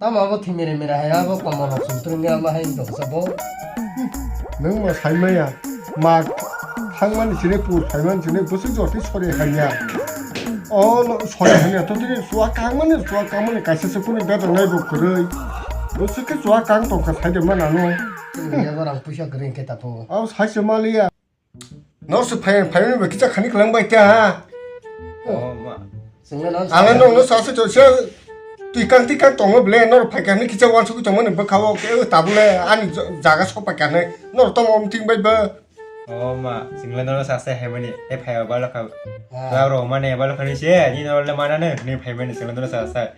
따마고 팀미래미라 해야 뭐 꼬마로 숨뜨는가 뭐 하인도 없어 뭐 너뭐 삶이야 막 항만 지내고 살만 지내 무슨 저렇게 소리 하냐 너 소리 하냐 도들이 수학 강만에 수학 강만에 가셔서 보는 데도 내고 그래 무슨 그 수학 강도 그 살들만 안 오. 이거랑 부셔 그러니까 다 보고 사실 말이야 너스 파이는 왜 기자 가니 그런 거 있다 승려는 안 하는 너 사실 저 띠깡 동을 블레 너를 파이는 기자 완수고 정말 뭐 가고 깨 답을래 아니 자가 소파까네 너를 또 몸팅 바이바 mà xin lên nó sẽ hay bên này hay phải bao lâu không bao rồi mà này bao lâu không đi như nó là mà nó nên phải bên này xin lên nó sẽ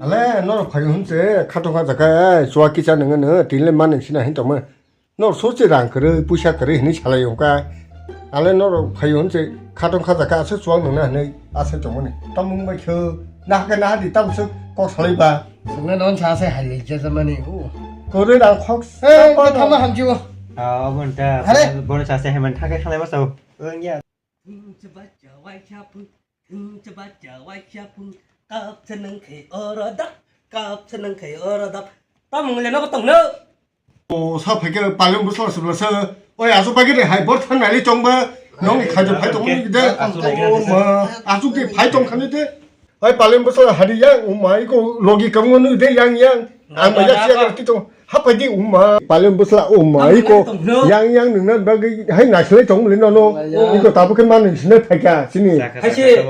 알레 너를 파이 혼자 카톡 자가 좋아 기자 능은 딜레만은 신나 했더만 너 소지랑 그래 부샤 그래 했니 잘해요가 알레 너를 파이 혼자 카톡 자가 서 좋아 능나 네 아세 정말 땀 먹어 나가 나디 땀서 꼭 살이봐 승려는 자세 할 일이지 뭐니 그래랑 확 타마 함지고 bên ta bên sẽ hay mình thay cái thằng này bắt đầu nha 사패게 발령 무서워서 아주 바기를 하이 버튼 날리 정바 너는 가져 발동인데 아주게 발동 하는데 발령 무서워 하리야 이거 로기 경원은 돼 양양 아마 약시가 또 하파디 발령 무서워 이거 양양 능난 바기 하이 나실에 정말 너노 이거 다부게만 신을 패가 신이 다시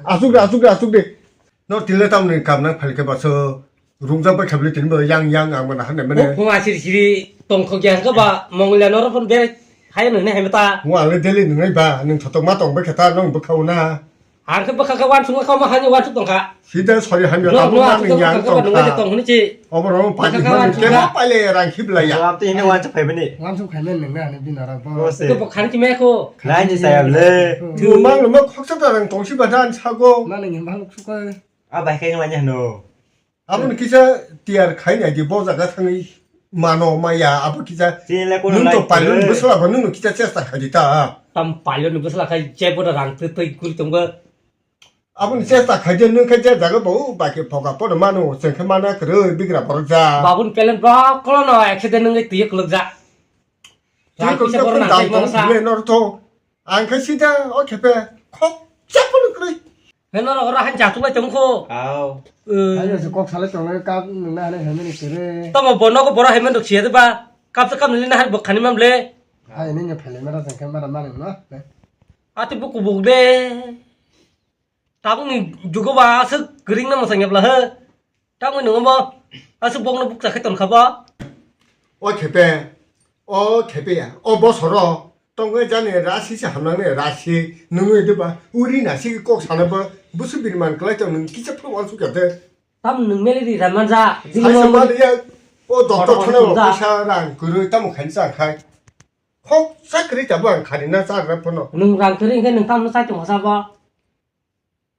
아주게 너 딜레 담는 감난 팔게 봐서 롱잡을 잡을 때는 뭐 양양 아무나 하는 거네 봉아 시리 똥거기 한거 봐 몽글야 너런 배 하여는 해 해마다 와 딜레 능이 봐능 저쪽 마똥 백했다 너 버카우나 안 그 버카가 완충 가마 하니 완충 똥가 시대 소리 하면 아무나 양 똥가 똥이지 어머로 빠지면 개마 빨리 랑 힙라야 làm tí nó quan chấp phải bên này 완충 가면 능나 안 비나라 봐 vô sự 그 가는 김에 고 lại như sao lên 그만 뭐 확실하다는 동시바단 사고 나는 연방 축가 bài khen là nhà nô 아무는 기자 디알 카이냐 디 보자가 상이 마노 마야 아부 기자 chỉ là cô 눈도 빨리 무슨 하고 눈도 기자 쳤다 가지다 땀 빨려는 무슨 라카이 제보다랑 뜨뜨 굴 정거 아무는 쳤다 가지는 가자 자가 뭐 밖에 보가 보도 마노 생각만아 그래 비그라 버자 babun kelen ba kalau no accident ngai tiyak legza 그 그런 당동 너도 안 가시다 어케베 콕 잡는 그래 Hena ora han jatuh lah jongko. ayo sekok salah jongnya kap nuna ane hemen ikere Tama bono ko bora hemen dok siya ba. Kap se kap nilina han bok kanimam le. ini nya pele mera sangkan mara mana no Ati buku buk de. Taku ni juga ba se kering na masanya belah he. Taku ni ngomong asu bok na buk sakit ton kaba. 개배야 뭐 서로 동네 전에 라시시 하나네 라시 너희들 봐 우리 나시 꼭 사는 거 무슨 비리만 그랬더니 기차 풀 완수가 돼 Tam nung meli di raman za. 사실 말이야 dokter 하나 보샤랑 그를 따면 괜찮아 콕 사그리 잡아 가리나 사람 번호 Nung rang kering kan nung tam sa jong sa ba.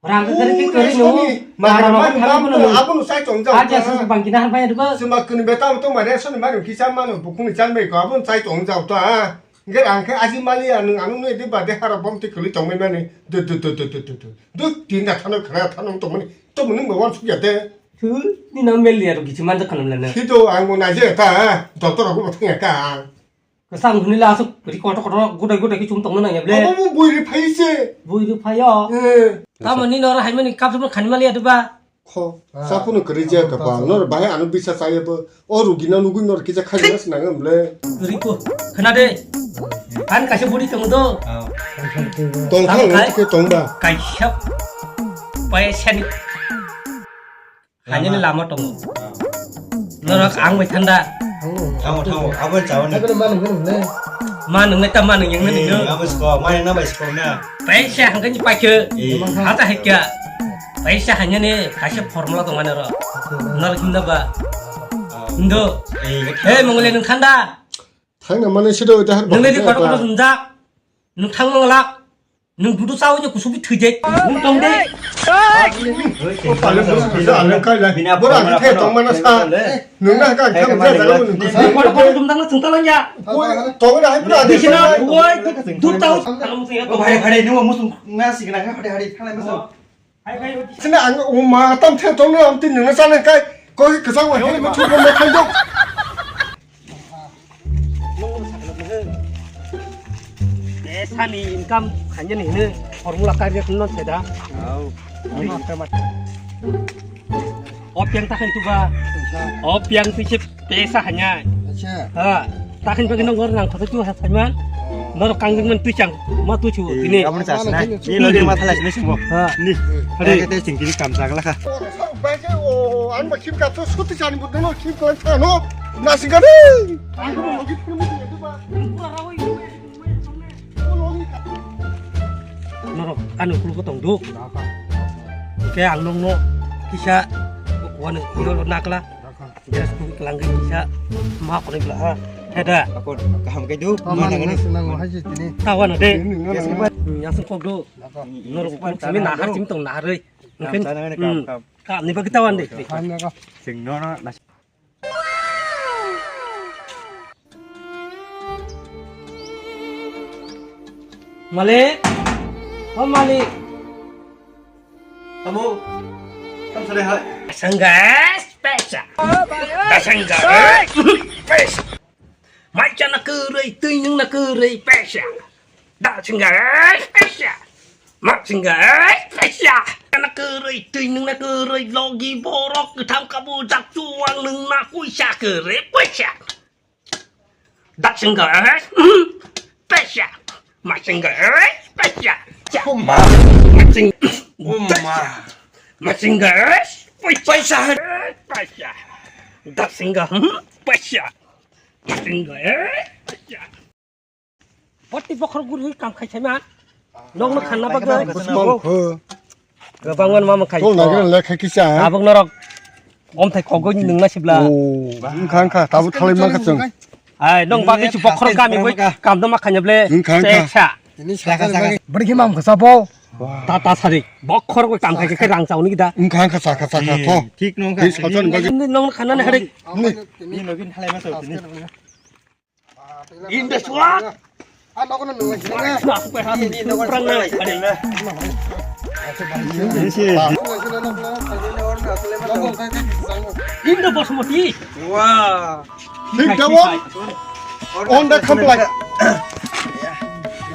Rang kering kering nung. 아부는 쌀 정자 Aja se bangkina han pa ya duba. 스마크는 몇달 동안 말해 손이 많이 기사만은 부kun이 짧게 거 아부는 쌀 정자 없다 이게 안그 아직 말이야는 안 오는 애들 봐대 하러 범때 그리 정면에 너 뒤나 타는 그래 타는 또 뭐는 뭐 원수야 돼 Thứ ni nang meli ya gitu man zakan lana. 키도 안고 나제 다 dokter하고 못하까 Kesang ni lah asuk beri kotor guda ki cumtong na ya ble. 어머 뭐 이리 파이세 Buiru payo. Tam ni nora hai meni kap se kanimali ya duba. 코 사포는 그러지 않까 봐 너를 많이 아는 비싸 사이에 뭐 어루기나 누구 너를 기자 카지나스 나가 몰래 Beriku. Kena de. Kan kasih budi tong do. 동탕 어떻게 동바 Kasyap. Paya sen. Hanya ni lama tong. Nora ang mai thanda. thâu bên cháu này Ma nung tam ma nung yang ni no. bên score mai nó bài score nè Paya sya hang kan pa ke. Ata hekya. Paya sya hanya ni kasih formula tong mana ro. Nora kimna ba. Ndo. Mongole nung thanda. 당나만은 싫어 다 Nung ni kotor sunjak. Nung thang mangalak. Nung budu sawo nya kusubi thuje. Nung tong de. 빨리 무슨 안 갈래 뭐라 해 동만아 사 누나 가 그럼 자가는 Kotor tum tang na sung talan ya. 동을 할 필요 안 Di sini 돼 boy, tu tahu kalau musuhnya có phải phải đây nếu mà muốn nghe gì cái này phải đây thằng này mới sao Sini ang uma tam the tong am tin nang san kai ko ke sang wa he ma chu ko ma thai dok. Desani income hanya ini formula karya kuno seda. Opiang tahan juga. Opiang pisip pesa hanya. Tahan bagi nongor nang kata tu hasaman. Nor kangen men tucang ma tu chu ini. Kamu nih sasna. Ini lo di mata lah ini semua. Nih. Ada kita cingkiri kamsak lah kah. Ba ke o an ma kim ka to su ti jani bu no kim ko ta no. Na sing ka ni. An ko mo gi pru mu ti ba. Nor kan kulu potong duk. Oke ang nong no kisah wana iyo nakla. Jelas ku kelangge kisah ma ko ni lah. Ada. Aku kaham ke du. Mana ngani. Tawan ade. Yang sengkok do. Nor ku sami nahar sim tong nahar euy. Mungkin ka ni bagi tawan deh. Sing no nas. Malik. Oh Malik. Kamu sudah hai. Senggas pesa. Senggas pesa. Macam nak kerai, tuyung nak kerai pesa. Dah senggas pesa. Mak senggas pesa. Nak kerai, tuyung nak kerai, logi borok ke tham kabu jak cuang neng nak kuisa kerai pesa. Dah senggas pesa. Mak senggas pesa. Umma. Macing Umma. Macing gas pesa pesa dak singa pesa macing gas pesa poti pokhor guri kam khai chama nong nak khana baga gabangan mama khai To na ge le khai ki sa. abang norok om thai khogo ni nung na sibla O khang kha ta bu thalai ma ka chung. ai nong bagi chu pokhor kami boi kam do ma khanya ble seksa Beri kimam ke sapo? tata sari pokhor ko kam khai ke rang chau ni kita Khang kha sa to. Tik nong Ki sa jon ba ge nong khana na hari ni lo bin halai masuk sini. in the swat Ano ko na nung sila? nak pe hati ni perang na hari Ini sih. in the basmati Wah. Tik da wo. On da kham lai.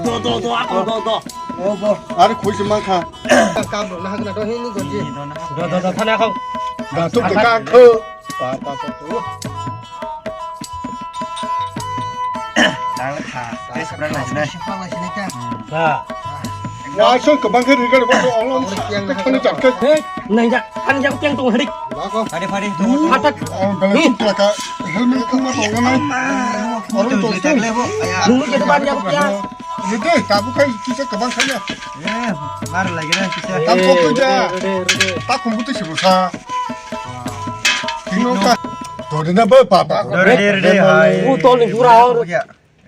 do ako do Ar khoi se ma kha. Kam na ha na do hin ni ko ji. do thana không Da tu ka ka kho. Pa. Đang là thả. Cái sắp đang là đây. Siapa lah sini kan? à Wa so ka bang ke ri ga wo on long. Khang ni jat ke. thế này dạ anh dám tiếng tung hết Da ko. Padi tunggu. phát tất Ba le tu ka helmet ku ma to ga na. Orang to tu. đúng cái ban dám tiếng Ni de ta bu kai ki se ka bang khai ya. Ya, baru lagi dah kita. Tam ko ko ja. Ta kum bu tu shi bu sa. Ting no ka. To de na ba pa. Deh. u to ni pura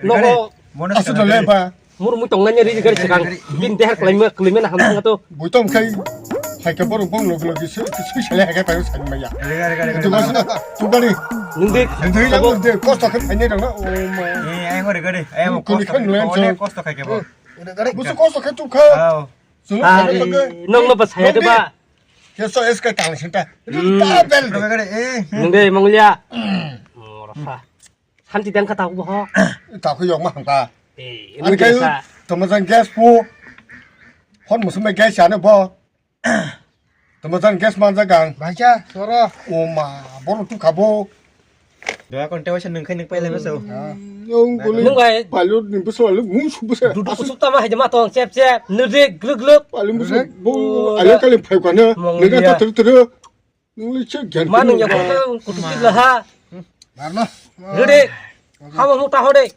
nó có Asu da le ba. mur mu tong nanya di gari sekarang bin teh kelima nah hamang tu Bu tom kai. Hai ka boru bong lo ki su shi le ka pa yo san ma ya. Tu ma sa. Tu ba ni. nungdik Nanti yang de costa kan hanya dong. Oh ma. Ayo gede. Ayo mau Kau ni kan lu yang cakap. kos to kayak apa? Busu costa kan tu ka. Tahu. Sunu ah kan ka. nong lo pas saya tu ba Ya so es ka tang sinta. Ta bel. Gede. nungdik manglia rasa hanti dan kata aku bohong Ta ko yok ma hang ka. ini Ani kai biasa tamasan gas pu. Hon musu me gas ya ne bo. Tamasan gas man za gang. Baca suara. Oh ma, boru tu ka bo. Doa kon tewa seneng kan pai lah masuk. Yung ko nung le. ay Palu ni busu lu ngum su busu. duduk kusuk tama aja mah tong cep nungdik gluk Palu busu bo ale ka le phai kwa ne. Ne ka ta tu tu. Nung le che gyan. mana yang kau kutuk lah ha Marno. nungdik kamu mau tahu deh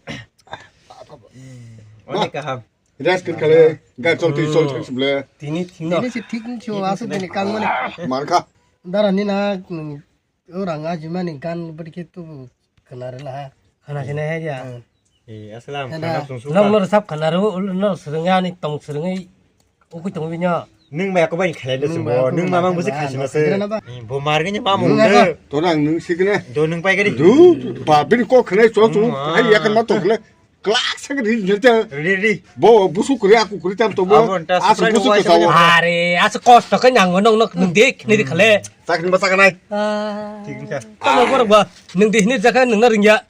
Oh ni kaham. Ras kan kale ga chol ti chol thang sble. tini tino Ini si tik ni cuma asal ni kang mana. Mar ka. Darah ni nak orang aja mana kan begitu kenar lah. kana sini aja Assalam. Ada. nong lo sap kana ru lo serengnya ni tong serengai ukui tong binya Nung mai aku banyak kalian semua. Nung mamang busuk kasih masa. Bo marganya mamang Nung apa? deh. To nang nung si kene. Do nung pai kadi. Du ba bin ko khne so so hai ya kan ma to khne. kelak saya kiri nyetir Ready. bawa busuk kiri aku kiri tam tuh asal busuk ke sawah 아래 아주 거스터 그냥 너너 능디 니디 칼레 saya kena masakan naik 아 Tingka. kamu kok 봐 능디 니 자가 능나 ring야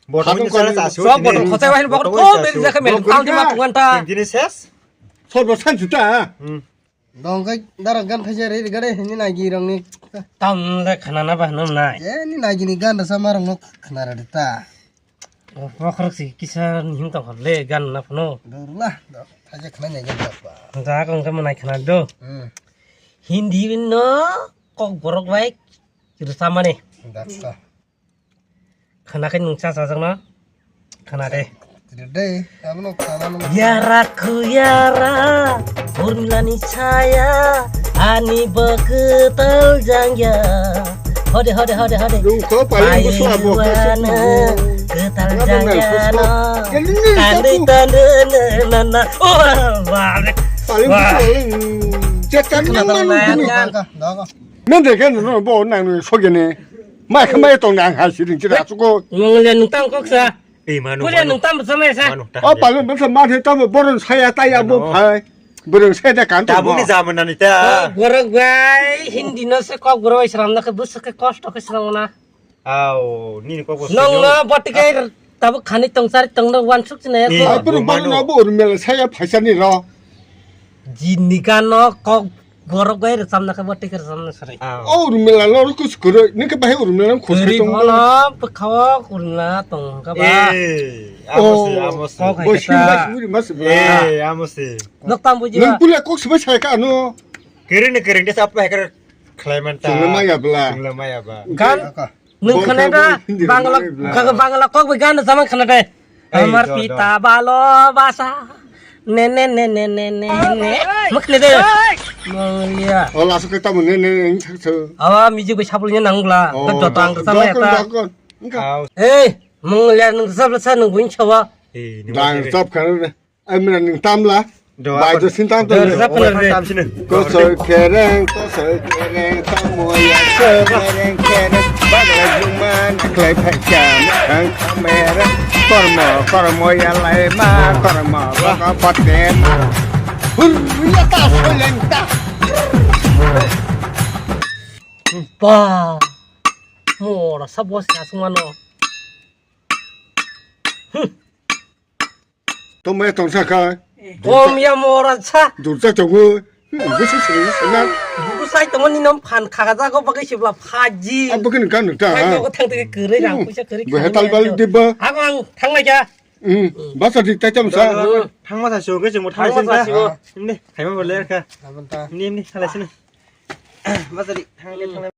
Botol ni salah satu. so botol khosa wahin botol ko dari jaga men tang di matungan ta Ini ses. 서로 산주다 dong kai darang gan phajare ri gade ni nagi rang ni tam le khana na ba nam na ye ni nagi ni gan sa marang no khana ra ta o khrak si kisan him ta le gan na phno durlah thaje khana ne gan ba ja kong ka manai khana do hindi no kok borok baik itu sama nih khana kan nungsa sa sang na khana de Dede, kamu no kana no. Yaraku yara, urmilani saya, ani beketal jangya. Hode. lu kau paling besar apa ketal jangya no. Tande nana. Oh, balik. paling besar cekan yang mana ni nanti kan no bawa nang ni soalnya mai kemai tong nang hasil ni tidak cukup Ngeliat nungtang kok sa. Manu. Kuliah nungtang bersama sa. oh paling besar mati tahu borong saya tanya apa borong saya dah kantor Tabu ni zaman nan ita. Gorok bay, hindi na sa kok gorok isram na kabus sa kosto ka isram na. Aw, ni ko ko. Nong na bati kay tabu khani tong sari tong na wan suk na Eh. ko. 앞으로 말은 하고 오르면 saya 발산이라 Jinika no kok gorok bay isram na ka bati ka isram na sari. 오르면 나로 그 그래 니가 봐 오르면 Kuri 고생 좀 kono pekawa kurna tong ka ba. Amos. 뭐 신발 우리 맞습니다 Amos. Nok tambu 능 jiwa. 불에 꼭 sebab saya kan no Kering dia siapa hacker Clementa. Lemaya belah. Lemaya ba. Kan nung khana da bangla ka bangla kok began sama khana da. Amar pita balo basa. Ne makne de. Manglia. 어 라서 그다 뭐 내내 저 Awa miji be sabulnya nangla. Ka jotang sama ya ta. 그러니까 Aw. Manglia nung sabla sa nung win chawa. Ni 난 stop 가는 아니면 능 땀라 바이저 신땀도 Tam sini. 고설 계랭 타모야 서계랭 계랭 바다가 중만 클레이 패자 한 카메라 걸모야 라이마 걸모 바가 버텐 훌리야 다 설렌다 Ba. Mora sabos ka sungano. 또 뭐야 동사가 Omya mora cha. 둘째 저거 무슨 소리야 Buku sai temen ni nom phan khagaza ko pakai sibla phaji. 아 그러니까 Kai 그렇다 ko thang te kere rang puisa kere. 왜 해탈발 디바 Agang thang na ja. 응 맞아 디다 점사 Hang masa show ke jemut Hang hai masa show. Ini, hai boleh ka. Abanta. Ini, salah sini. Masa di hang dia